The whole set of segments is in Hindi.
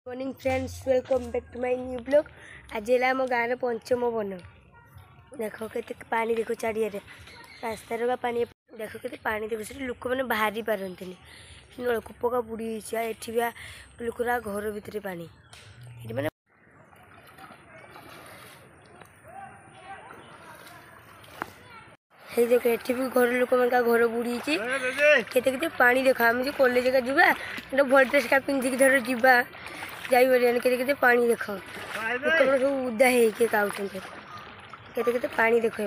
Morning friends, welcome back to my new blog. आज है आम गाँव पंचम बन। देख के पानी देख चारिए रास्तार पानी देख के पानी देख से लोक मैंने बाहरी पारती नलकूप का बुड़ी एठी भी लोकरा घर भितर पानी मैंने देख एठी भी घर लोक मान घर बुड़ी केते पानी देख आम जो कॉलेज का जा भल ड्रेस का पिंधिक धर जा जाइए केते पानी देख लोक सब उदा होके खाऊँ केते पानी देख ये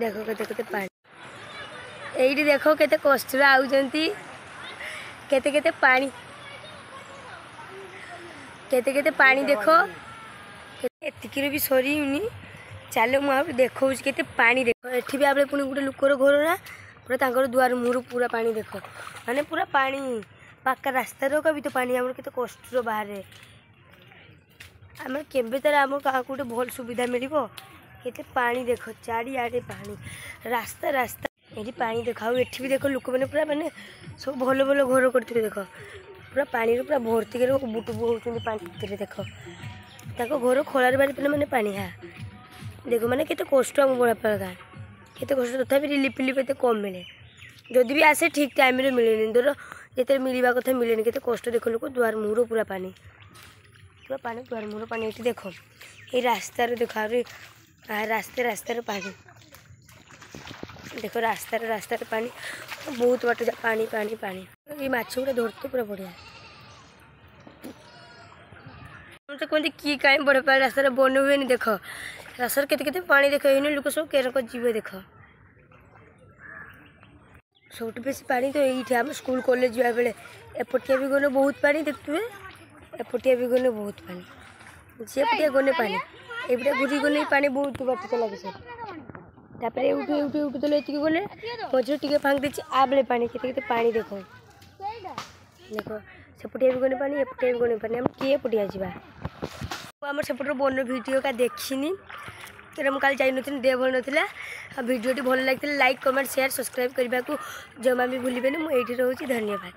देख केते पानी यही देख केते कष्ट आउचंती केते पानी केते पानी देख एतिक भी सरी चलो मुझे देखा केते पानी देख एठी भी आप पुणी गोटे लोकर घर ना पूरा तांकर दुआर मुहर पूरा पानी देख माने पूरा पानी पाका रास्ता का भी तो पानी आम के कष्ट बाहर आम के तर आम क्या गोटे भल सुविधा मिल के पानी देख चारिआडे पानी रास्ता रास्ता ये पानी देख एठी भी देख लोक मैंने पूरा मानने सब भल भल घर करते देख पूरा पानी पूरा भर्ती कर बुटुबु होती पानी भितर देख घर खोलार बाहर पे मैंने पानी हाँ देख मैंने केते कष्ट आम बड़ा गाँ केते कष्ट तथापि रिलीफ फिलीफ एत कम मिले जदि भी आसे ठीक टाइम मिले धर जिते मिलवा कथा मिले केते कष्ट देख लोक दुआर मुहर पूरा पानी दुआर मुहर पानी ये देख ये रास्तार देख रास्ते रास्तार पानी देख रास्तार पानी बहुत बाट पानी पानी पानी ये माछ गुड़ा धरते पूरा बढ़िया तो कहते कि कहीं बड़े पानी रास्ता बन हुए देख रास्तार केते पानी देख लोक सब केरक जीवे देख सब बेस पानी तो ये आम स्कूल कॉलेज जा बेले एपटिया भी गने बहुत पानी देखते एपटिया भी गने बहुत पानी से पटिया गने पानी एपटिया घुरी गने पानी बहुत बाट तो लगे तापर उठू तो ये गले मझे टे फाँक देती आ बेले पानी केते पानी देख देख सेपटिया भी गने पानी एपटिया भी गने पानी आम किए पटिया जा आम सेपटर बन भिडियो का देखनी मुझे कल जाइन देह भल ना भिडियो भल लगी लाइक कमेंट शेयर सब्सक्राइब करने को जमा भी भूलें मुझे रोचे धन्यवाद।